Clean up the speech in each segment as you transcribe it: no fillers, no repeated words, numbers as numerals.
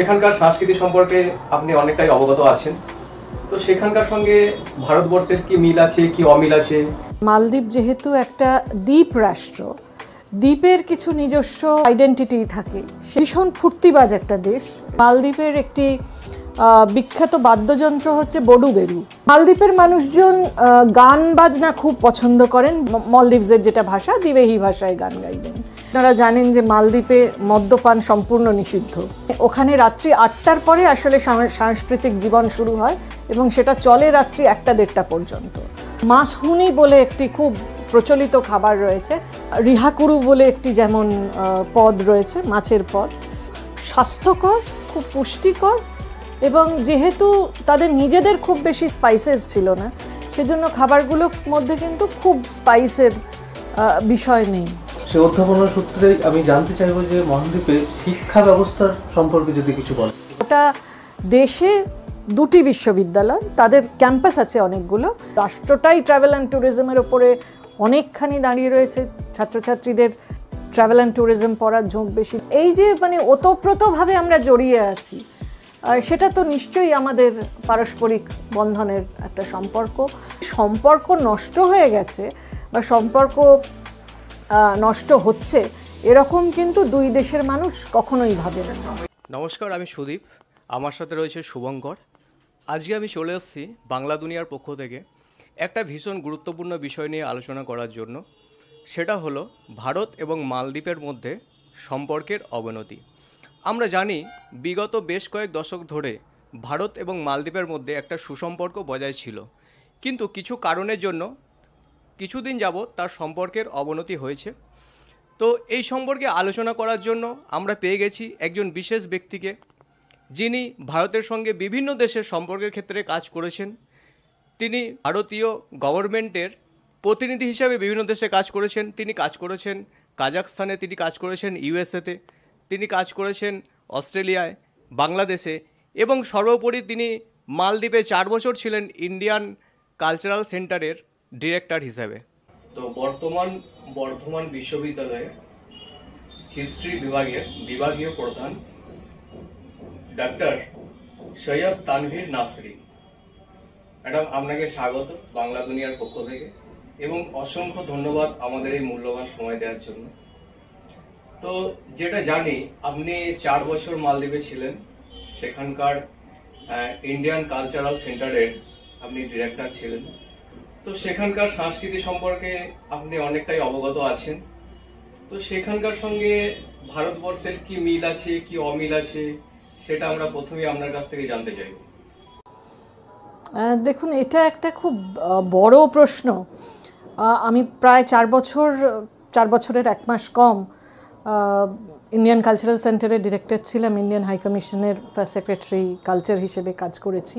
সেখানকার সংস্কৃতি সম্পর্কে আপনি অনেকটাই অবগত আছেন। তো সেখানকার সঙ্গে ভারতবর্ষের কি মিল আছে কি অমিল আছে? মালদ্বীপ যেহেতু একটা দ্বীপ রাষ্ট্র, দ্বীপের কিছু নিজস্ব আইডেন্টিটি থাকে। ভীষণ ফুর্তিবাজ একটা দেশ। মালদ্বীপের একটি বিখ্যাত বাদ্যযন্ত্র হচ্ছে বডুবেরু। মালদ্বীপের মানুষজন গান বাজনা খুব পছন্দ করেন। মলদ্বীপসের যেটা ভাষা, দিবেহি ভাষায় গান গাইবেন। আপনারা জানেন যে মালদ্বীপে মদ্যপান সম্পূর্ণ নিষিদ্ধ। ওখানে রাত্রি 8টার পরে আসলে সাংস্কৃতিক জীবন শুরু হয় এবং সেটা চলে রাত্রি 1টা-1.5টা পর্যন্ত। মাসহুনি বলে একটি খুব প্রচলিত খাবার রয়েছে, রিহাকুরু বলে একটি যেমন পদ রয়েছে, মাছের পদ। স্বাস্থ্যকর, খুব পুষ্টিকর, এবং যেহেতু তাদের নিজেদের খুব বেশি স্পাইসেস ছিল না, সেজন্য খাবারগুলোর মধ্যে কিন্তু খুব স্পাইসের বিষয় নেই। সে অধ্যাপনার সূত্রে আমি জানতে চাইবো যে মালদ্বীপে শিক্ষা ব্যবস্থার সম্পর্কে যদি কিছু বলেন। ওটা দেশে 2টি বিশ্ববিদ্যালয়, তাদের ক্যাম্পাস আছে অনেকগুলো। রাষ্ট্রটাই ট্রাভেল অ্যান্ড ট্যুরিজমের ওপরে অনেকখানি দাঁড়িয়ে রয়েছে। ছাত্রছাত্রীদের ট্রাভেল অ্যান্ড ট্যুরিজম পড়ার ঝোঁক বেশি। এই যে ওতপ্রোতভাবে আমরা জড়িয়ে আছি, সেটা তো নিশ্চয়ই আমাদের পারস্পরিক বন্ধনের একটা সম্পর্ক নষ্ট হয়ে গেছে বা সম্পর্ক নষ্ট হচ্ছে এরকম কিন্তু দুই দেশের মানুষ কখনোই ভাবে না। নমস্কার, আমি সুদীপ, আমার সাথে রয়েছে শুভঙ্কর। আজকে আমি চলে এসেছি বাংলা দুনিয়ার পক্ষ থেকে একটা ভীষণ গুরুত্বপূর্ণ বিষয় নিয়ে আলোচনা করার জন্য। সেটা হলো ভারত এবং মালদ্বীপের মধ্যে সম্পর্কের অবনতি। আমরা জানি বিগত বেশ কয়েক দশক ধরে ভারত এবং মালদ্বীপের মধ্যে একটা সুসম্পর্ক বজায় ছিল, কিন্তু কিছু কারণের জন্য কিছুদিন যাবৎ তার সম্পর্কের অবনতি হয়েছে। তো এই সম্পর্কে আলোচনা করার জন্য আমরা পেয়ে গেছি একজন বিশেষ ব্যক্তিকে, যিনি ভারতের সঙ্গে বিভিন্ন দেশের সম্পর্কের ক্ষেত্রে কাজ করেছেন। তিনি ভারতীয় গভর্নমেন্টের প্রতিনিধি হিসাবে বিভিন্ন দেশে কাজ করেছেন। তিনি কাজ করেছেন কাজাখস্তানে, তিনি কাজ করেছেন ইউএসএতে, তিনি কাজ করেছেন অস্ট্রেলিয়ায়, বাংলাদেশে, এবং সর্বোপরি তিনি মালদ্বীপে 4 বছর ছিলেন ইন্ডিয়ান কালচারাল সেন্টারের ডিরেক্টর হিসাবে। তো বর্তমান বর্ধমান বিশ্ববিদ্যালয়ে হিস্ট্রি বিভাগের বিভাগীয় প্রধান ডক্টর সৈয়দ তানভীর নাসরি। ম্যাডাম, আপনাকে স্বাগত বাংলা দুনিয়ার পক্ষ থেকে, এবং অসংখ্য ধন্যবাদ আমাদের এই মূল্যবান সময় দেওয়ার জন্য। তো যেটা জানি, আপনি 4 বছর মালদ্বীপে ছিলেন, সেখানকার ইন্ডিয়ান কালচারাল সেন্টারের আপনি ডিরেক্টর ছিলেন। তো সেখানকার সংস্কৃতি সম্পর্কে আপনি অনেকটাই অবগত আছেন। তো সেখানকার সঙ্গে ভারতবর্ষের কি মিল আছে কি অমিল আছে, সেটা আমরা প্রথমেই আপনার কাছ থেকে জানতে চাইব। দেখুন, এটা একটা খুব বড় প্রশ্ন। আমি প্রায় 4 বছরের 1 মাস কম ইন্ডিয়ান কালচারাল সেন্টারের ডিরেক্টর ছিলাম। ইন্ডিয়ান হাই কমিশনের ফার্স্ট সেক্রেটারি কালচার হিসেবে কাজ করেছি।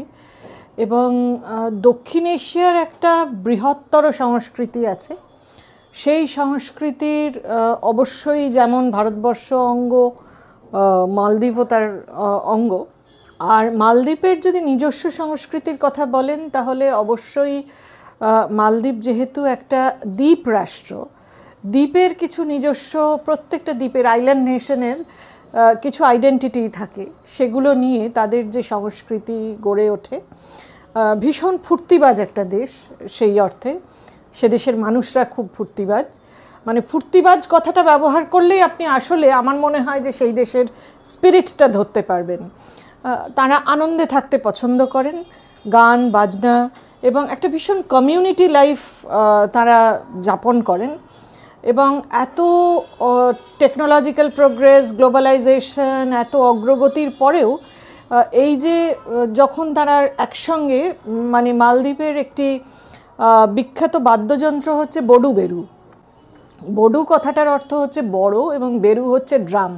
এবং দক্ষিণ এশিয়ার একটা বৃহত্তর সংস্কৃতি আছে। সেই সংস্কৃতির অবশ্যই যেমন ভারতবর্ষ অঙ্গ, মালদ্বীপও তার অঙ্গ। আর মালদ্বীপের যদি নিজস্ব সংস্কৃতির কথা বলেন, তাহলে অবশ্যই মালদ্বীপ যেহেতু একটা দ্বীপ রাষ্ট্র, দ্বীপের কিছু নিজস্ব, প্রত্যেকটা দ্বীপের আইল্যান্ড নেশনের কিছু আইডেন্টিটি থাকে। সেগুলো নিয়ে তাদের যে সংস্কৃতি গড়ে ওঠে। ভীষণ ফুর্তিবাজ একটা দেশ, সেই অর্থে সে দেশের মানুষরা খুব ফুর্তিবাজ। ফুর্তিবাজ কথাটা ব্যবহার করলেই আপনি আসলে, আমার মনে হয় যে সেই দেশের স্পিরিটটা ধরতে পারবেন। তারা আনন্দে থাকতে পছন্দ করেন, গান বাজনা এবং একটা ভীষণ কমিউনিটি লাইফ তারা যাপন করেন। এবং এত টেকনোলজিক্যাল প্রোগ্রেস, গ্লোবালাইজেশন, এত অগ্রগতির পরেও এই যে যখন তারা একসঙ্গে, মালদ্বীপের একটি বিখ্যাত বাদ্যযন্ত্র হচ্ছে বডুবেরু। বডু কথাটার অর্থ হচ্ছে বড় এবং বেরু হচ্ছে ড্রাম।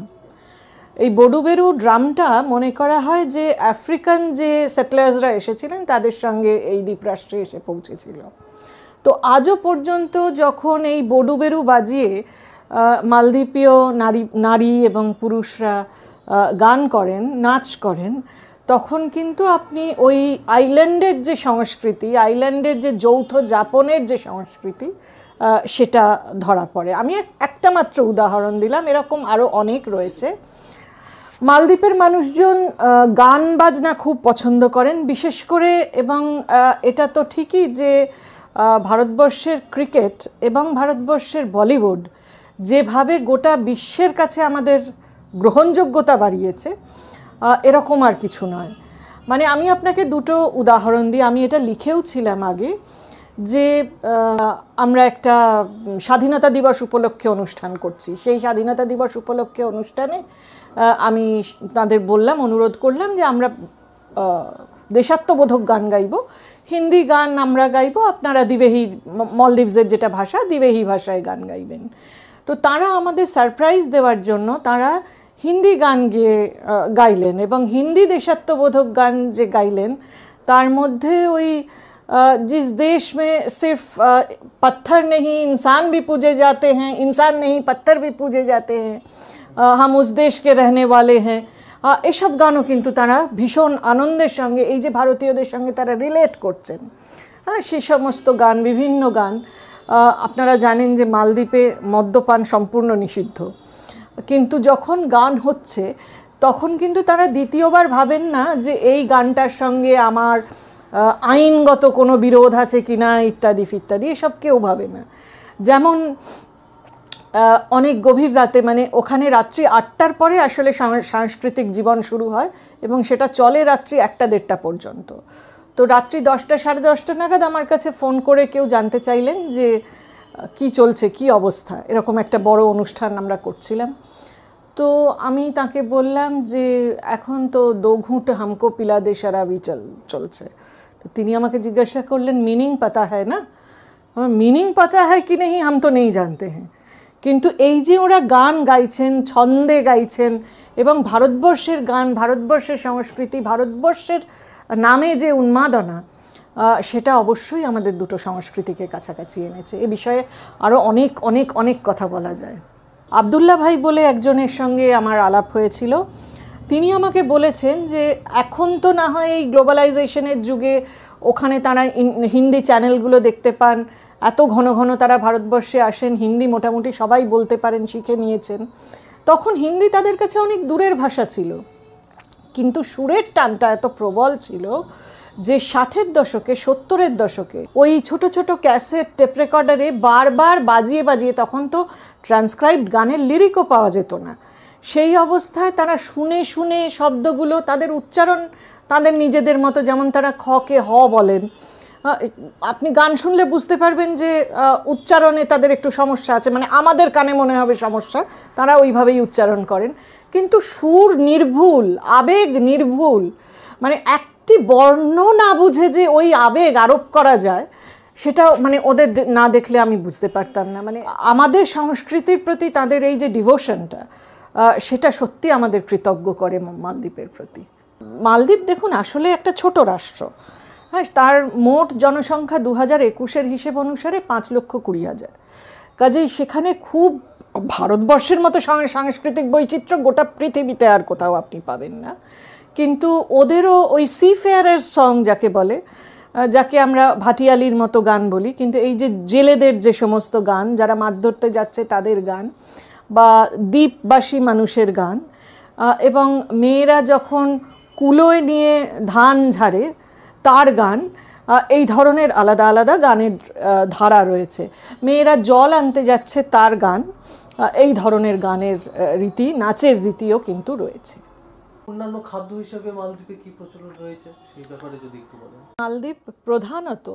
এই বডুবেরু ড্রামটা মনে করা হয় যে আফ্রিকান যে সেটলার্সরা এসেছিলেন তাদের সঙ্গে এই দ্বীপরাষ্ট্রে এসে পৌঁছেছিল। তো আজও পর্যন্ত যখন এই বডুবেরু বাজিয়ে মালদ্বীপীয় নারী এবং পুরুষরা গান করেন, নাচ করেন, তখন কিন্তু আপনি ওই আইল্যান্ডের যে সংস্কৃতি, আইল্যান্ডের যে যৌথ যাপনের যে সংস্কৃতি, সেটা ধরা পড়ে। আমি একটা মাত্র উদাহরণ দিলাম, এরকম আরও অনেক রয়েছে। মালদ্বীপের মানুষজন গান বাজনা খুব পছন্দ করেন বিশেষ করে, এবং এটা তো ঠিকই যে ভারতবর্ষের ক্রিকেট এবং ভারতবর্ষের বলিউড যেভাবে গোটা বিশ্বের কাছে আমাদের গ্রহণযোগ্যতা বাড়িয়েছে, এরকম আর কিছু নয়। মানে আমি আপনাকে দুটো উদাহরণ দিই, আমি এটা লিখেও ছিলাম আগে, যে আমরা একটা স্বাধীনতা দিবস উপলক্ষে অনুষ্ঠান করছি। সেই স্বাধীনতা দিবস উপলক্ষে অনুষ্ঠানে আমি তাদের বললাম, অনুরোধ করলাম যে আমরা দেশাত্মবোধক গান গাইব, হিন্দি গান আমরা গাইব, আপনারা দিবেহি, মলদ্বীপসের যেটা ভাষা, দিবেহি ভাষায় গান গাইবেন। তো তারা আমাদের সারপ্রাইজ দেওয়ার জন্য তারা হিন্দি গান গেয়ে গাইলেন, এবং হিন্দি দেশাত্মবোধক গান যে গাইলেন তার মধ্যে ওই जिस देश में सिर्फ पत्थर नहीं इंसान भी पूजे जाते हैं, इंसान नहीं पत्थर भी पूजे जाते हैं, हम उस देश के रहने वाले हैं, এসব গানও কিন্তু তারা ভীষণ আনন্দের সঙ্গে, এই যে ভারতীয়দের সঙ্গে তারা রিলেট করছেন, সেই সমস্ত গান, বিভিন্ন গান। আপনারা জানেন যে মালদ্বীপে মদ্যপান সম্পূর্ণ নিষিদ্ধ, কিন্তু যখন গান হচ্ছে তখন কিন্তু তারা দ্বিতীয়বার ভাবেন না যে এই গানটার সঙ্গে আমার আইনগত কোনো বিরোধ আছে কিনা ইত্যাদি ইত্যাদি, এসব কেউ ভাবে না। যেমন অনেক গভীর রাতে, মানে ওখানে রাত্রি 8টার পরে আসলে সাংস্কৃতিক জীবন শুরু হয় এবং সেটা চলে রাত্রি 1টা-1:30 পর্যন্ত। তো রাত্রি 10টা সাড়ে 10টা নাগাদ আমার কাছে ফোন করে কেউ জানতে চাইলেন যে কি চলছে, কি অবস্থা, এরকম একটা বড় অনুষ্ঠান আমরা করছিলাম। তো আমি তাকে বললাম যে এখন তো 2 ঘুঁট হামকো পিলা দে শরাবি চলছে। তো তিনি আমাকে জিজ্ঞাসা করলেন, মিনিং পাতা হয় না? মিনিং পাতা হয় কি নেই হাম তো নেই জানতে হ্যাঁ। কিন্তু এই যে ওরা গান গাইছেন, ছন্দে গাইছেন, এবং ভারতবর্ষের গান, ভারতবর্ষের সংস্কৃতি, ভারতবর্ষের নামে যে উন্মাদনা, সেটা অবশ্যই আমাদের দুটো সংস্কৃতিকে কাছাকাছি এনেছে। এ বিষয়ে আরও অনেক অনেক অনেক কথা বলা যায়। আবদুল্লাহ ভাই বলে একজনের সঙ্গে আমার আলাপ হয়েছিল, তিনি আমাকে বলেছেন যে এখন তো না হয় এই গ্লোবালাইজেশনের যুগে ওখানে তারা হিন্দি চ্যানেলগুলো দেখতে পান, এত ঘন ঘন তারা ভারতবর্ষে আসেন, হিন্দি মোটামুটি সবাই বলতে পারেন, শিখে নিয়েছেন। তখন হিন্দি তাদের কাছে অনেক দূরের ভাষা ছিল, কিন্তু সুরের টানটা এত প্রবল ছিল যে 60-এর দশকে, 70-এর দশকে ওই ছোট ছোট ক্যাসেট, টেপ রেকর্ডারে বারবার বাজিয়ে বাজিয়ে, তখন তো ট্রান্সক্রাইবড গানের লিরিকও পাওয়া যেত না, সেই অবস্থায় তারা শুনে শুনে শব্দগুলো, তাদের উচ্চারণ তাদের নিজেদের মতো, যেমন তারা খকে হ বলেন, আপনি গান শুনলে বুঝতে পারবেন যে উচ্চারণে তাদের একটু সমস্যা আছে, মানে আমাদের কানে মনে হবে সমস্যা, তারা ওইভাবেই উচ্চারণ করেন, কিন্তু সুর নির্ভুল, আবেগ নির্ভুল, মানে একটি বর্ণ না বুঝে যে ওই আবেগ আরোপ করা যায়, সেটা মানে ওদের না দেখলে আমি বুঝতে পারতাম না। মানে আমাদের সংস্কৃতির প্রতি তাদের এই যে ডিভোশনটা, সেটা সত্যি আমাদের কৃতজ্ঞ করে মালদ্বীপের প্রতি। মালদ্বীপ দেখুন আসলে একটা ছোট রাষ্ট্র, হ্যাঁ, তার মোট জনসংখ্যা 2021-এর হিসেব অনুসারে 5,20,000। কাজেই সেখানে খুব ভারতবর্ষের মতো সাংস্কৃতিক বৈচিত্র্য গোটা পৃথিবীতে আর কোথাও আপনি পাবেন না। কিন্তু ওদেরও ওই সি ফেয়ারের সং যাকে বলে, যাকে আমরা ভাটিয়ালির মতো গান বলি, কিন্তু এই যে জেলেদের যে সমস্ত গান, যারা মাছ ধরতে যাচ্ছে তাদের গান, বা দ্বীপবাসী মানুষের গান, এবং মেয়েরা যখন কুলোয় নিয়ে ধান ঝাড়ে তার গান, এই ধরনের আলাদা আলাদা গানের ধারা রয়েছে। মেয়েরা জল আনতে যাচ্ছে তার গান, এই ধরনের গানের রীতি, নাচের রীতিও কিন্তু রয়েছে। অন্যান্য খাদ্য হিসেবে মালদ্বীপে কি প্রচলন রয়েছে সেই ব্যাপারে যদি একটু বলেন। মালদ্বীপ প্রধানত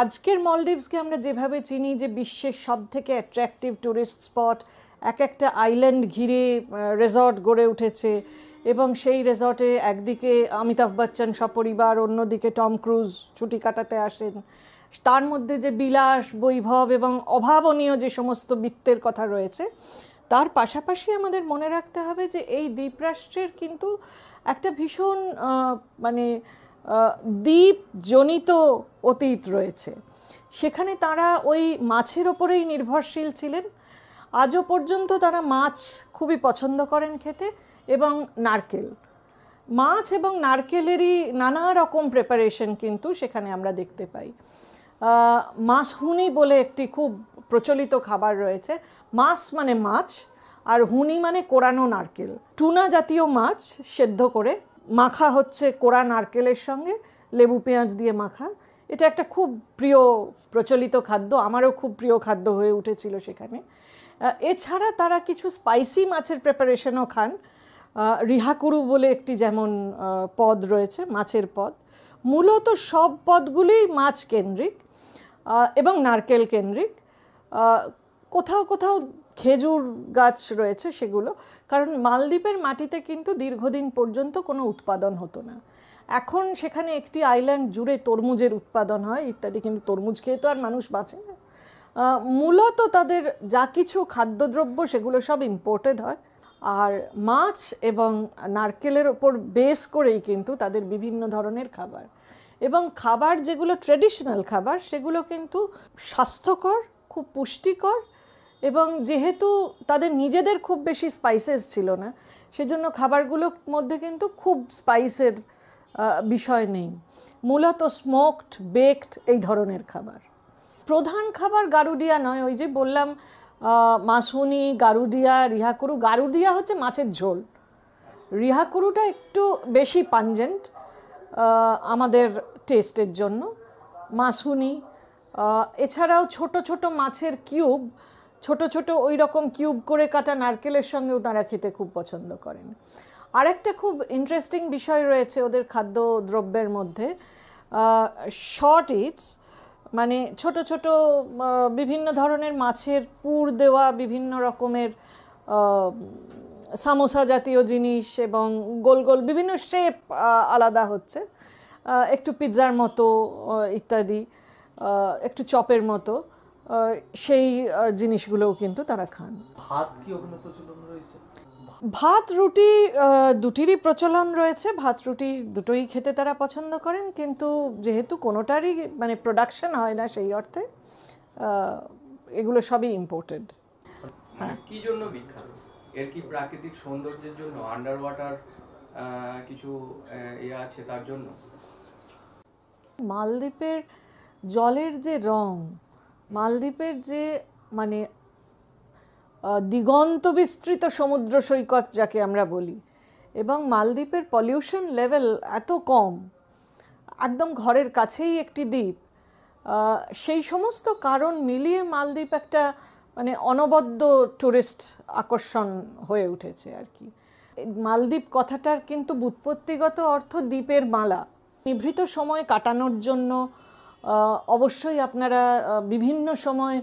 আজকের মলদ্বীপসকে আমরা যেভাবে চিনি, যে বিশ্বের সবথেকে অ্যাট্রাকটিভ টুরিস্ট স্পট, এক একটা আইল্যান্ড ঘিরে রেসর্ট গড়ে উঠেছে, এবং সেই রেসর্টে একদিকে অমিতাভ বচ্চন সপরিবার, অন্যদিকে টম ক্রুজ ছুটি কাটাতে আসেন, তার মধ্যে যে বিলাস, বৈভব এবং অভাবনীয় যে সমস্ত বৃত্তের কথা রয়েছে, তার পাশাপাশি আমাদের মনে রাখতে হবে যে এই দ্বীপরাষ্ট্রের কিন্তু একটা ভীষণ মানে দ্বীপজনিত অতীত রয়েছে। সেখানে তারা ওই মাছের ওপরেই নির্ভরশীল ছিলেন, আজও পর্যন্ত তারা মাছ খুবই পছন্দ করেন খেতে, এবং নারকেল, মাছ এবং নারকেলেরই নানা রকম প্রেপারেশন কিন্তু সেখানে আমরা দেখতে পাই। মাছহুনি বলে একটি খুব প্রচলিত খাবার রয়েছে। মাছ মানে মাছ, আর হুনি মানে কোরানো নারকেল। টুনা জাতীয় মাছ সেদ্ধ করে মাখা হচ্ছে কোরা নারকেলের সঙ্গে, লেবু পেঁয়াজ দিয়ে মাখা। এটা একটা খুব প্রিয় প্রচলিত খাদ্য, আমারও খুব প্রিয় খাদ্য হয়ে উঠেছিল সেখানে। এছাড়া তারা কিছু স্পাইসি মাছের প্রিপারেশনও খান। রিহাকুরু বলে একটি যেমন পদ রয়েছে, মাছের পদ। মূলত সব পদগুলিই মাছ কেন্দ্রিক এবং নারকেল কেন্দ্রিক। কোথাও কোথাও খেজুর গাছ রয়েছে সেগুলো, কারণ মালদ্বীপের মাটিতে কিন্তু দীর্ঘদিন পর্যন্ত কোনো উৎপাদন হতো না। এখন সেখানে একটি আইল্যান্ড জুড়ে তরমুজের উৎপাদন হয় ইত্যাদি, কিন্তু তরমুজ খেয়ে তো আর মানুষ বাঁচে না। মূলত তাদের যা কিছু খাদ্যদ্রব্য সেগুলো সব ইম্পোর্টেড হয়, আর মাছ এবং নারকেলের ওপর বেস করেই কিন্তু তাদের বিভিন্ন ধরনের খাবার। এবং খাবার যেগুলো ট্র্যাডিশনাল খাবার সেগুলো কিন্তু স্বাস্থ্যকর, খুব পুষ্টিকর, এবং যেহেতু তাদের নিজেদের খুব বেশি স্পাইসেস ছিল না, সেজন্য খাবারগুলোর মধ্যে কিন্তু খুব স্পাইসের বিষয় নেই। মূলত স্মোকড, বেকড এই ধরনের খাবার। প্রধান খাবার গারুডিয়া নয়, ওই যে বললাম মাসুনি, গারুডিয়া, রিহাকুরু। গারুডিয়া হচ্ছে মাছের ঝোল, রিহাকুরুটা একটু বেশি পাঞ্জেন্ট আমাদের টেস্টের জন্য। মাসুনি, এছাড়াও ছোট ছোট মাছের কিউব, ছোট ছোট ওই রকম কিউব করে কাটা নারকেলের সঙ্গেও তারা খেতে খুব পছন্দ করেন। আরেকটা খুব ইন্টারেস্টিং বিষয় রয়েছে ওদের খাদ্যদ্রব্যের মধ্যে, শর্ট ইটস, মানে ছোট ছোট বিভিন্ন ধরনের মাছের পুর দেওয়া বিভিন্ন রকমের সামোসা জাতীয় জিনিস, এবং গোল গোল বিভিন্ন শেপ আলাদা হচ্ছে, একটু পিৎজার মতো ইত্যাদি, একটু চপের মতো, সেই জিনিসগুলোও কিন্তু তারা খান। ভাত কি ওখানে প্রচলন রয়েছে? ভাত রুটি দুটিরই প্রচলন রয়েছে। ভাত রুটি দুটোই খেতে তারা পছন্দ করেন, কিন্তু যেহেতু কোনোটারই মানে প্রোডাকশন হয় না সেই অর্থে এগুলো সবই ইম্পোর্টেড। কি জন্য বিখ্যাত? এর কি প্রাকৃতিক সৌন্দর্যের জন্য, আন্ডার ওয়াটার কিছু আছে তার জন্য? মালদ্বীপের জলের যে রং, মালদ্বীপের যে মানে দিগন্ত বিস্তৃত সমুদ্র সৈকত যাকে আমরা বলি, এবং মালদ্বীপের পলিউশন লেভেল এত কম, একদম ঘরের কাছেই একটি দ্বীপ, সেই সমস্ত কারণ মিলিয়ে মালদ্বীপ একটা মানে অনবদ্য টুরিস্ট আকর্ষণ হয়ে উঠেছে আর কি। মালদ্বীপ কথাটার কিন্তু ব্যুৎপত্তিগত অর্থ দ্বীপের মালা। নিভৃত সময় কাটানোর জন্য অবশ্যই আপনারা বিভিন্ন সময়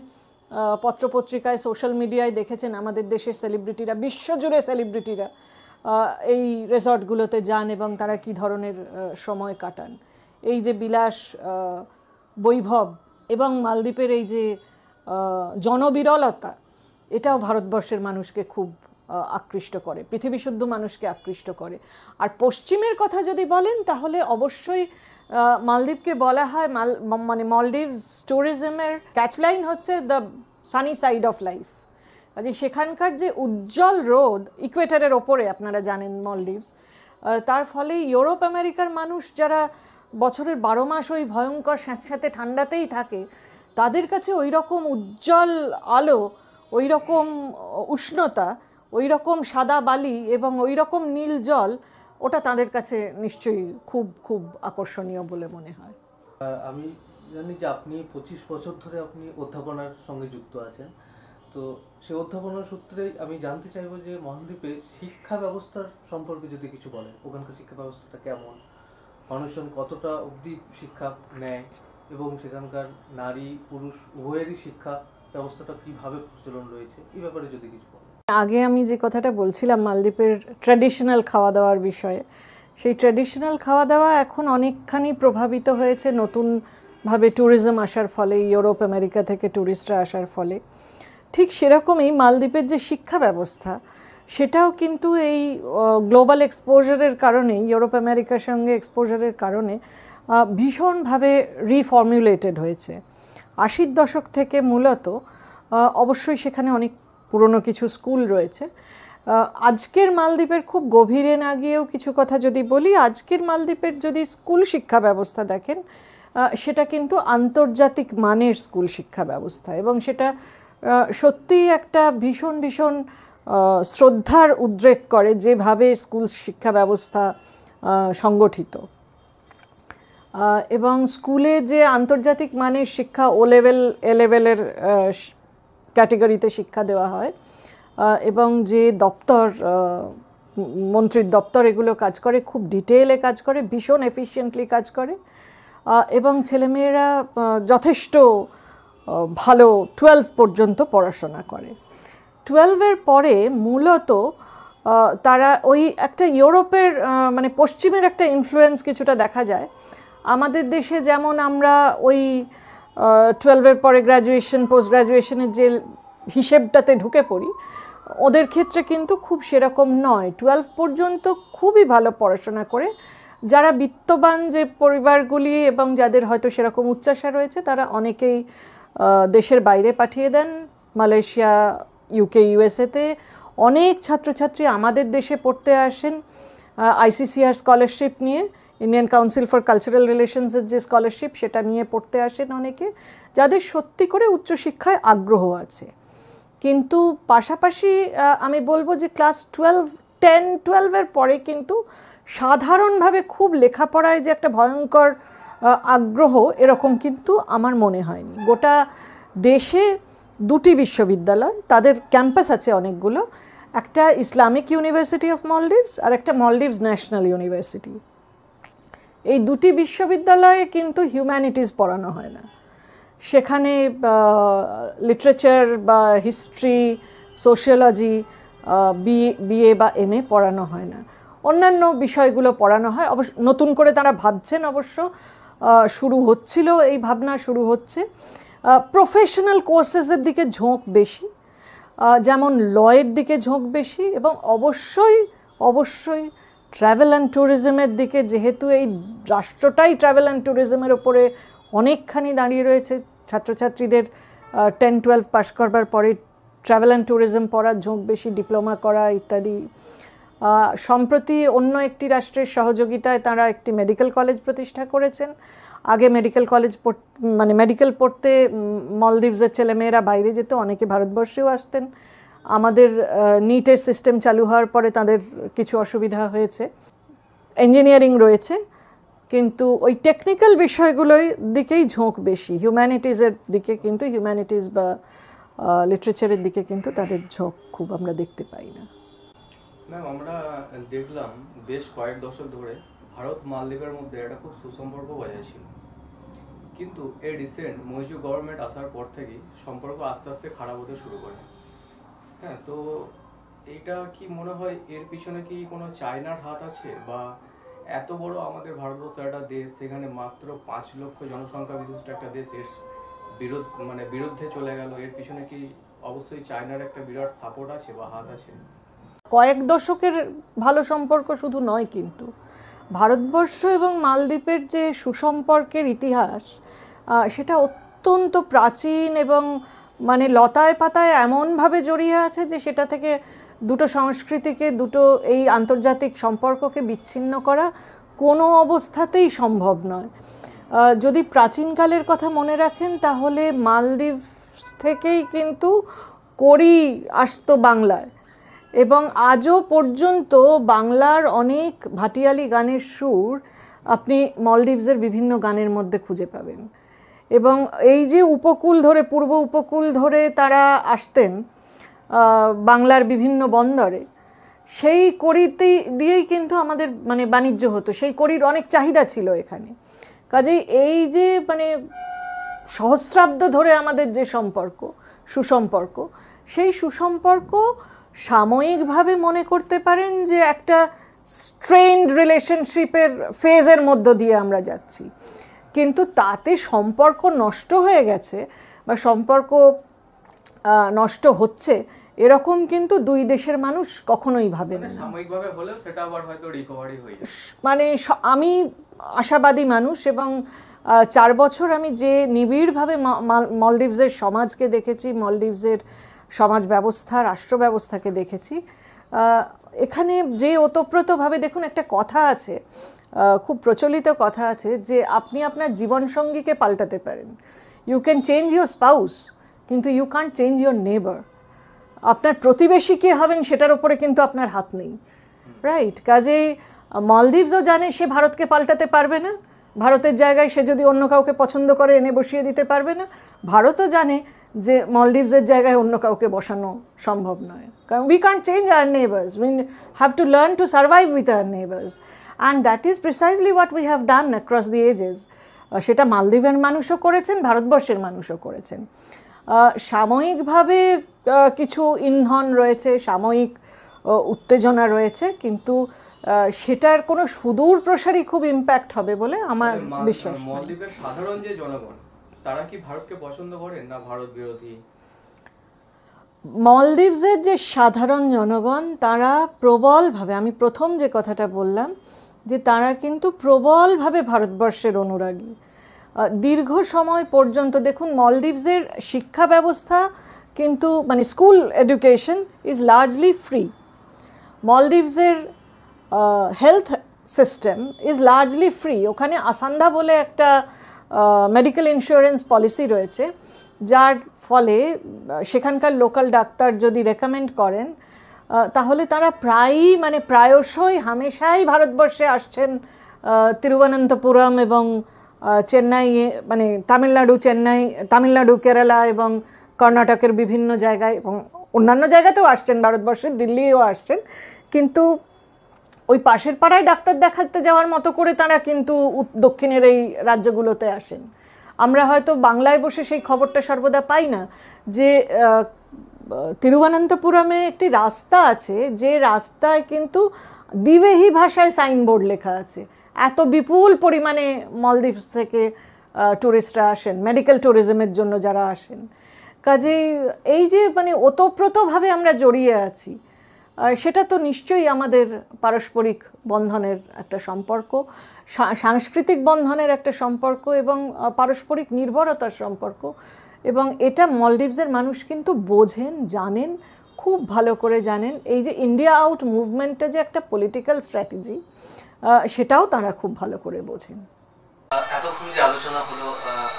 পত্রপত্রিকায়, সোশ্যাল মিডিয়ায় দেখেছেন আমাদের দেশের সেলিব্রিটিরা, বিশ্বজুড়ে সেলিব্রিটিরা এই রিসর্টগুলোতে যান এবং তারা কি ধরনের সময় কাটান। এই যে বিলাস, বৈভব এবং মালদ্বীপের এই যে জনবিরলতা, এটাও ভারতবর্ষের মানুষকে খুব আকৃষ্ট করে, পৃথিবী শুদ্ধ মানুষকে আকৃষ্ট করে। আর পশ্চিমের কথা যদি বলেন তাহলে অবশ্যই মালদ্বীপকে বলা হয় মানে মলডিভস ট্যুরিজমের ক্যাচলাইন হচ্ছে the Sunny side of life. কাজে সেখানকার যে উজ্জ্বল রোদ, ইকুয়েটরের ওপরে আপনারা জানেন মলডিভস, তার ফলে ইউরোপ আমেরিকার মানুষ যারা বছরের 12 মাস ওই ভয়ঙ্কর স্যাঁতস্যাঁতে ঠান্ডাতেই থাকে, তাদের কাছে ওই রকম উজ্জ্বল আলো, ওই রকম উষ্ণতা, ওই রকম সাদা বালি এবং ওই রকম নীল জল, ওটা তাদের কাছে নিশ্চয়ই খুব খুব আকর্ষণীয় বলে মনে হয়। আমি জানি যে আপনি 25 বছর ধরে আপনি অধ্যাপনার সঙ্গে যুক্ত আছেন, তো সেই অধ্যাপনার সূত্রেই আমি জানতে চাইবো যে মহাদ্বীপে শিক্ষা ব্যবস্থার সম্পর্কে যদি কিছু বলেন। ওখানকার শিক্ষা ব্যবস্থাটা কেমন, মানুষজন কতটা অবধি শিক্ষা নেয়, এবং সেখানকার নারী পুরুষ উভয়েরই শিক্ষা ব্যবস্থাটা কীভাবে প্রচলন রয়েছে, এই ব্যাপারে যদি কিছু বলেন। আগে আমি যে কথাটা বলছিলাম মালদ্বীপের ট্র্যাডিশনাল খাওয়া দাওয়ার বিষয়ে, সেই ট্র্যাডিশনাল খাওয়া দাওয়া এখন অনেকখানি প্রভাবিত হয়েছে নতুনভাবে ট্যুরিজম আসার ফলে, ইউরোপ আমেরিকা থেকে ট্যুরিস্টরা আসার ফলে। ঠিক সেরকমই মালদ্বীপের যে শিক্ষা ব্যবস্থা, সেটাও কিন্তু এই গ্লোবাল এক্সপোজারের কারণে, ইউরোপ আমেরিকার সঙ্গে এক্সপোজারের কারণে ভীষণভাবে রিফর্মুলেটেড হয়েছে। 80-র দশক থেকে মূলত, অবশ্যই সেখানে অনেক পুরনো কিছু স্কুল রয়েছে। আজকের মালদ্বীপের খুব গভীরে না গিয়েও কিছু কথা যদি বলি, আজকের মালদ্বীপের যদি স্কুল শিক্ষা ব্যবস্থা দেখেন, সেটা কিন্তু আন্তর্জাতিক মানের স্কুল শিক্ষা ব্যবস্থা, এবং সেটা সত্যিই একটা ভীষণ ভীষণ শ্রদ্ধার উদ্রেক করে যেভাবে স্কুল শিক্ষা ব্যবস্থা সংগঠিত, এবং স্কুলে যে আন্তর্জাতিক মানের শিক্ষা এ লেভেলের ক্যাটেগরিতে শিক্ষা দেওয়া হয়, এবং যে দপ্তর, মন্ত্রীর দপ্তর এগুলো কাজ করে, খুব ডিটেলে কাজ করে, ভীষণ এফিশিয়েন্টলি কাজ করে, এবং ছেলেমেয়েরা যথেষ্ট ভালো 12 পর্যন্ত পড়াশোনা করে। 12-এর পরে মূলত তারা ওই একটা ইউরোপের মানে পশ্চিমের একটা ইনফ্লুয়েন্স কিছুটা দেখা যায়। আমাদের দেশে যেমন আমরা ওই 12-এর পরে গ্র্যাজুয়েশন, পোস্ট গ্র্যাজুয়েশনের যে হিসেবটাতে ঢুকে পড়ি, ওদের ক্ষেত্রে কিন্তু খুব সেরকম নয়। 12 পর্যন্ত খুবই ভালো পড়াশোনা করে যারা বিত্তবান যে পরিবারগুলি এবং যাদের হয়তো সেরকম উচ্চাশা রয়েছে, তারা অনেকেই দেশের বাইরে পাঠিয়ে দেন। মালয়েশিয়া, ইউকে, ইউএসএতে অনেক ছাত্রছাত্রী আমাদের দেশে পড়তে আসেন আইসিসিআর স্কলারশিপ নিয়ে, ইন্ডিয়ান কাউন্সিল ফর কালচারাল রিলেশনসের যে স্কলারশিপ সেটা নিয়ে পড়তে আসেন অনেকে, যাদের সত্যি করে উচ্চশিক্ষায় আগ্রহ আছে। কিন্তু পাশাপাশি আমি বলবো যে ক্লাস 10-12-এর পরে কিন্তু সাধারণভাবে খুব লেখাপড়ায় যে একটা ভয়ঙ্কর আগ্রহ, এরকম কিন্তু আমার মনে হয়নি। গোটা দেশে 2টি বিশ্ববিদ্যালয়, তাদের ক্যাম্পাস আছে অনেকগুলো, একটা ইসলামিক ইউনিভার্সিটি অফ মলডিভস আর একটা মলডিভস ন্যাশনাল ইউনিভার্সিটি। এই 2টি বিশ্ববিদ্যালয়ে কিন্তু হিউম্যানিটিস পড়ানো হয় না। সেখানে লিটারেচার বা হিস্ট্রি, সোশিওলজি, বিএ বা এমএ পড়ানো হয় না। অন্যান্য বিষয়গুলো পড়ানো হয়। অবশ্য নতুন করে তারা ভাবছেন, অবশ্য শুরু হচ্ছিল, এই ভাবনা শুরু হচ্ছে। প্রফেশনাল কোর্সেসের দিকে ঝোঁক বেশি, যেমন লয়ের দিকে ঝোঁক বেশি, এবং অবশ্যই ট্রাভেল অ্যান্ড ট্যুরিজমের দিকে, যেহেতু এই রাষ্ট্রটাই ট্রাভেল অ্যান্ড ট্যুরিজমের ওপরে অনেকখানি দাঁড়িয়ে রয়েছে। ছাত্রছাত্রীদের 10-12 পাশ করবার পরে ট্রাভেল অ্যান্ড ট্যুরিজম পড়ার ঝোঁক বেশি, ডিপ্লোমা করা ইত্যাদি। সম্প্রতি অন্য একটি রাষ্ট্রের সহযোগিতায় তারা একটি মেডিকেল কলেজ প্রতিষ্ঠা করেছেন। আগে মেডিকেল কলেজ মানে মেডিকেল পড়তে মলদ্বীপসের ছেলেমেয়েরা বাইরে যেত, অনেকে ভারতবর্ষেও আসতেন। আমাদের নিটের সিস্টেম চালু হওয়ার পরে তাদের কিছু অসুবিধা হয়েছে। ইঞ্জিনিয়ারিং রয়েছে, কিন্তু ওই টেকনিক্যাল বিষয়গুলোর দিকেই ঝোঁক বেশি। হিউম্যানিটিজের দিকে কিন্তু, হিউম্যানিটিজ বা লিটারেচারের দিকে কিন্তু তাদের ঝোঁক খুব আমরা দেখতে পাই না। ম্যাম, আমরা দেখলাম বেশ কয়েক দশক ধরে ভারত মালদ্বীপের মধ্যে একটা খুব সুসম্পর্ক বজায় ছিল, কিন্তু এই রিসেন্ট মৈত্রী গভর্নমেন্ট আসার পর থেকেই সম্পর্ক আস্তে আস্তে খারাপ হতে শুরু করে। হ্যাঁ, তো এইটা কি মনে হয়, এর পিছনে কি কোনো চায়নার হাত আছে? বা এত বড় আমাদের ভারতবর্ষ একটা দেশ, সেখানে মাত্র 5 লক্ষ জনসংখ্যা বিশিষ্ট একটা দেশ এর বিরুদ্ধে চলে গেল, এর পিছনে কি অবশ্যই চায়নার একটা বিরাট সাপোর্ট আছে বা হাত আছে? কয়েক দশকের ভালো সম্পর্ক শুধু নয়, কিন্তু ভারতবর্ষ এবং মালদ্বীপের যে সুসম্পর্কের ইতিহাস, সেটা অত্যন্ত প্রাচীন এবং মানে লতায় পাতায় এমনভাবে জড়িয়ে আছে যে সেটা থেকে দুটো সংস্কৃতিকে, দুটো এই আন্তর্জাতিক সম্পর্ককে বিচ্ছিন্ন করা কোনো অবস্থাতেই সম্ভব নয়। যদি প্রাচীনকালের কথা মনে রাখেন, তাহলে মালদ্বীপ থেকেই কিন্তু কড়ি আসতো বাংলায়, এবং আজও পর্যন্ত বাংলার অনেক ভাটিয়ালি গানের সুর আপনি মলদ্বীপসের বিভিন্ন গানের মধ্যে খুঁজে পাবেন। এবং এই যে উপকূল ধরে, পূর্ব উপকূল ধরে তারা আসতেন বাংলার বিভিন্ন বন্দরে, সেই কড়িতে দিয়েই কিন্তু আমাদের মানে বাণিজ্য হতো। সেই কড়ির অনেক চাহিদা ছিল এখানে। কাজেই এই যে মানে সহস্রাব্দ ধরে আমাদের যে সম্পর্ক, সুসম্পর্ক, সেই সুসম্পর্ক সাময়িকভাবে মনে করতে পারেন যে একটা স্ট্রেইনড রিলেশনশিপের ফেজের মধ্য দিয়ে আমরা যাচ্ছি, কিন্তু তাতে সম্পর্ক নষ্ট হয়ে গেছে বা সম্পর্ক নষ্ট হচ্ছে এরকম কিন্তু দুই দেশের মানুষ কখনোই ভাবে না। সাময়িকভাবে হলেও সেটা আবার হয়তো রিকভারি হয়ে যাবে। মানে আমি আশাবাদী মানুষ, এবং 4 বছর আমি যে নিবিড়ভাবে মলদ্বীপসের সমাজকে দেখেছি, মলদ্বীপসের সমাজ ব্যবস্থা, রাষ্ট্র ব্যবস্থাকে দেখেছি, এখানে যে ওতপ্রোতভাবে, দেখুন একটা কথা আছে, খুব প্রচলিত কথা আছে, যে আপনি আপনার জীবনসঙ্গীকে পাল্টাতে পারেন। You can change your spouse, কিন্তু you can't change your neighbour. আপনার প্রতিবেশী কে হবেন সেটার উপরে কিন্তু আপনার হাত নেই, রাইট? কাজেই মালদ্বীপসও জানে সে ভারতকে পাল্টাতে পারবে না, ভারতের জায়গায় সে যদি অন্য কাউকে পছন্দ করে এনে বসিয়ে দিতে পারবে না। ভারতও জানে যে মালদ্বীপসের জায়গায় অন্য কাউকে বসানো সম্ভব নয়, কারণ we can't change our neighbours, we have to learn to survive with our neighbours, and that is precisely what we have done across the ages. সেটা মালদ্বীপের মানুষও করেছেন, ভারতবর্ষের মানুষও করেছেন। সাময়িকভাবে কিছু ইন্ধন রয়েছে, সাময়িক উত্তেজনা রয়েছে, কিন্তু সেটার কোনো সুদূর প্রসারী খুব ইম্প্যাক্ট হবে বলে আমার বিশ্বাস নেই। মালদ্বীপের সাধারণ যে জনগণ তারা কি ভারতকে পছন্দ করেন না ভারত বিরোধী? মালদ্বীপসের যে সাধারণ জনগণ তারা প্রবলভাবে, আমি প্রথম যে কথাটা বললাম যে তারা কিন্তু প্রবলভাবে ভারতবর্ষের অনুরাগী। দীর্ঘ সময় পর্যন্ত দেখুন মালদ্বীপসের শিক্ষা ব্যবস্থা কিন্তু মানে school education is largely free. মালদ্বীপসের health system is largely free. ওখানে আসান্দা বলে একটা মেডিকেল ইন্স্যুরেন্স পলিসি রয়েছে, যার ফলে সেখানকার লোকাল ডাক্তার যদি রেকমেন্ড করেন তাহলে তারা প্রায়ই মানে প্রায়শই হামেশাই ভারতবর্ষে আসছেন, তিরুবনন্তপুরম এবং চেন্নাই, মানে তামিলনাড়ু, চেন্নাই, তামিলনাড়ু, কেরালা এবং কর্ণাটকের বিভিন্ন জায়গায় এবং অন্যান্য জায়গাতেও আসছেন, ভারতবর্ষের দিল্লিও আসছেন, কিন্তু ওই পাশের পাড়ায় ডাক্তার দেখাতে যাওয়ার মতো করে তারা কিন্তু দক্ষিণের এই রাজ্যগুলোতে আসেন। আমরা হয়তো বাংলায় বসে সেই খবরটা সর্বদা পাই না যে তিরুবনন্তপুরমে একটি রাস্তা আছে, যে রাস্তায় কিন্তু দ্বিবেহী ভাষায় সাইনবোর্ড লেখা আছে। এত বিপুল পরিমাণে মালদ্বীপস থেকে ট্যুরিস্টরা আসেন, মেডিকেল ট্যুরিজমের জন্য যারা আসেন। কাজেই এই যে মানে ওতপ্রোতভাবে আমরা জড়িয়ে আছি, সেটা তো নিশ্চয়ই আমাদের পারস্পরিক বন্ধনের একটা সম্পর্ক, সাংস্কৃতিক বন্ধনের একটা সম্পর্ক এবং পারস্পরিক নির্ভরতার সম্পর্ক। এবং এটা মালদ্বীপসের মানুষ কিন্তু বোঝেন, জানেন, খুব ভালো করে জানেন। এই যে ইন্ডিয়া আউট মুভমেন্টটা যে একটা পলিটিক্যাল স্ট্র্যাটেজি, সেটাও তারা খুব ভালো করে বোঝেন। এতক্ষণ যে আলোচনা হলো,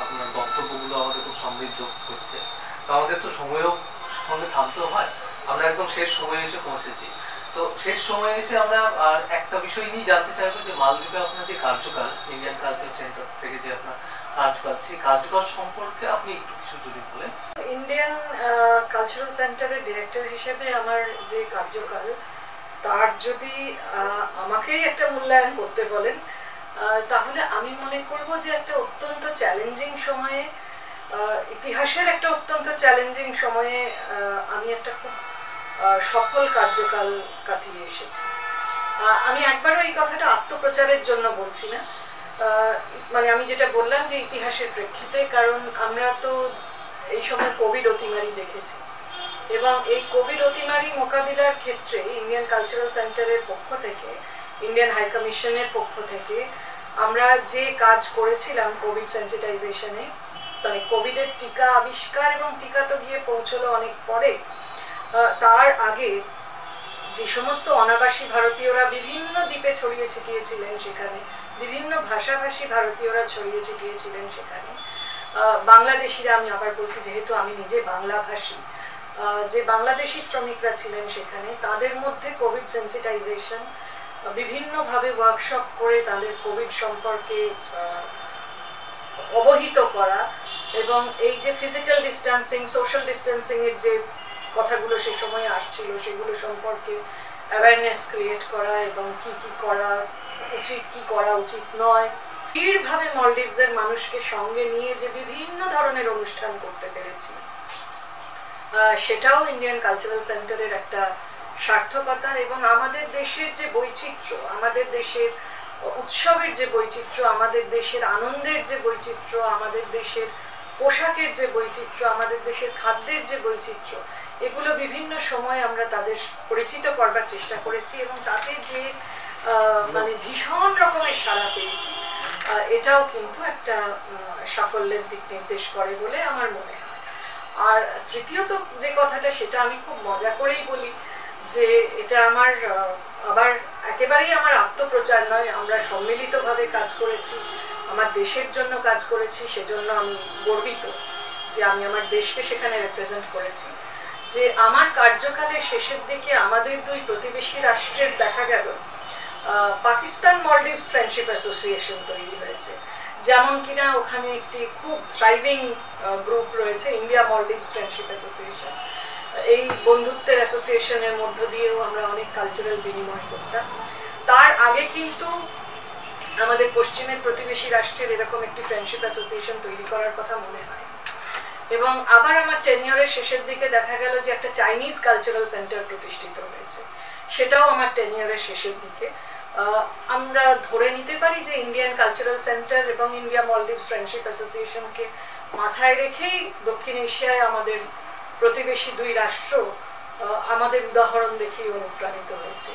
আপনার বক্তব্যগুলো আমাদের খুব সমৃদ্ধ করছে। তো আমাদের তো সময়ও সঙ্গে থামতেও হয়, আমরা একদম শেষ সময়ে এসে পৌঁছেছি। তো শেষ সময়ে এসে আমরা একটা বিষয় নিয়ে জানতে চাইবো যে মালদ্বীপে আপনার যে কার্যকাল, ইন্ডিয়ান কালচার সেন্টার থেকে যে আপনার কার্যকাল, সেই কার্যকাল সম্পর্কে আপনি একটু কিছু যদি বলেন। ইন্ডিয়ান কালচারাল সেন্টারের ডিরেক্টর হিসেবে আমার যে কার্যকাল, তার যদি আমাকেই একটা মূল্যায়ন করতে বলেন তাহলে আমি মনে করব যে একটা অত্যন্ত চ্যালেঞ্জিং সময়ে, ইতিহাসের একটা অত্যন্ত চ্যালেঞ্জিং সময়ে আমি একটা খুব সফল কার্যকাল কাটিয়ে এসেছি। আমি একবারও এই কথাটা আত্মপ্রচারের জন্য বলছি না, মানে আমি যেটা বললাম যে ইতিহাসের প্রেক্ষিতে, কারণ আমরা তো এই সময় কোভিড অতিমারি দেখেছি এবং এই কোভিড অতিমারি মোকাবিলার ক্ষেত্রে ইন্ডিয়ান কালচারাল সেন্টারের পক্ষ থেকে, ইন্ডিয়ান হাই কমিশনের পক্ষ থেকে আমরা যে কাজ করেছিলাম কোভিড সেন্সিটাইজেশনে, মানে কোভিডের টিকা আবিষ্কার এবং টিকা তো গিয়ে পৌঁছলো অনেক পরে, তার আগে যে সমস্ত অনাবাসী ভারতীয়রা বিভিন্ন দ্বীপে ছড়িয়ে ছিটিয়েছিলেন, সেখানে বিভিন্ন ভাষাভাষী ভারতীয়রা ছড়িয়ে ছিটিয়েছিলেন, সেখানে বাংলাদেশিরা, আমি আবার বলছি যেহেতু আমি নিজে বাংলাভাষী, যে বাংলাদেশি শ্রমিকরা ছিলেন সেখানে, তাদের মধ্যে কোভিড সেন্সিটাইজেশন, বিভিন্নভাবে ওয়ার্কশপ করে তাদের কোভিড সম্পর্কে অবহিত করা এবং এই যে ফিজিক্যাল ডিস্টেন্সিং, সোশ্যাল ডিস্টেন্সিং এর যে কথাগুলো সে সময় আসছিল সেগুলো সম্পর্কে অ্যাওয়ারনেস ক্রিয়েট করা এবং কি কি করা উচিত, কি করা উচিত নয়, স্থিরভাবে মালদ্বীপসের মানুষকে সঙ্গে নিয়ে যে বিভিন্ন ধরনের অনুষ্ঠান করতে পেরেছি, সেটাও ইন্ডিয়ান কালচারাল সেন্টারের একটা সার্থকতা। এবং আমাদের দেশের যে বৈচিত্র্য, আমাদের দেশের উৎসবের যে বৈচিত্র্য, আমাদের দেশের আনন্দের যে বৈচিত্র্য, আমাদের দেশের পোশাকের যে বৈচিত্র্য, আমাদের দেশের খাদ্যের যে বৈচিত্র্য, এগুলো বিভিন্ন সময় আমরা তাদের পরিচিত করবার চেষ্টা করেছি এবং তাতে যে মানে ভীষণ রকমের সাড়া পেয়েছি, এটাও কিন্তু একটা সাফল্যের দিক নির্দেশ করে বলে আমার মনে হয়। আর তৃতীয়ত যে কথাটা, সেটা আমি খুব মজা করেই বলি যে এটা আমার আবার একেবারেই আমার আত্মপ্রচার নয়, আমরা সম্মিলিতভাবে কাজ করেছি, আমার দেশের জন্য কাজ করেছি, সেজন্য আমি গর্বিত যে আমি আমার দেশকে সেখানে রিপ্রেজেন্ট করেছি। যে আমার কার্যকালের শেষের দিকে আমাদের দুই প্রতিবেশী রাষ্ট্রের দেখা গেল পাকিস্তান মলডিভস ফ্রেন্ডশিপ অ্যাসোসিয়েশন তৈরি হয়েছে, যেমন কিনা ওখানে একটি খুব থ্রাইভিং গ্রুপ রয়েছে ইন্ডিয়া মলডিভস ফ্রেন্ডশিপ অ্যাসোসিয়েশন। এই বন্ধুত্বের অ্যাসোসিয়েশনের মধ্য দিয়েও আমরা অনেক কালচারাল বিনিময় করতাম। তার আগে কিন্তু আমাদের পশ্চিমের প্রতিবেশী রাষ্ট্রের এরকম একটি ফ্রেন্ডশিপ অ্যাসোসিয়েশন তৈরি করার কথা মনে হয়। এবং আবার আমার টেনিয়রের শেষের দিকে দেখা গেল যে একটা চাইনিজ কালচারাল সেন্টার প্রতিষ্ঠিত হয়েছে, সেটাও আমার টেনিয়রের শেষের দিকে। আমরা ধরে নিতে পারি যে ইন্ডিয়ান কালচারাল সেন্টার এবং ইন্ডিয়া মলডিভস ফ্রেন্ডশিপ অ্যাসোসিয়েশনকে মাথায় রেখেই দক্ষিণ এশিয়ায় আমাদের প্রতিবেশী দুই রাষ্ট্র আমাদের উদাহরণ দেখেই অনুপ্রাণিত হয়েছে।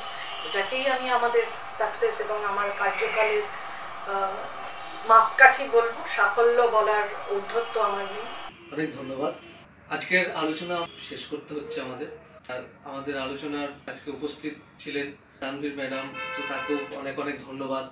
এটাকেই আমি আমাদের সাকসেস এবং আমার কার্যকালের মাপকাঠি বলবো, সাফল্য বলার ঔদ্ধত্য আমার নেই। অনেক ধন্যবাদ। আজকের আলোচনা শেষ করতে হচ্ছে আমাদের। আর আমাদের আলোচনার আজকে উপস্থিত ছিলেন তানভীর ম্যাডাম, তো তাকেও অনেক অনেক ধন্যবাদ।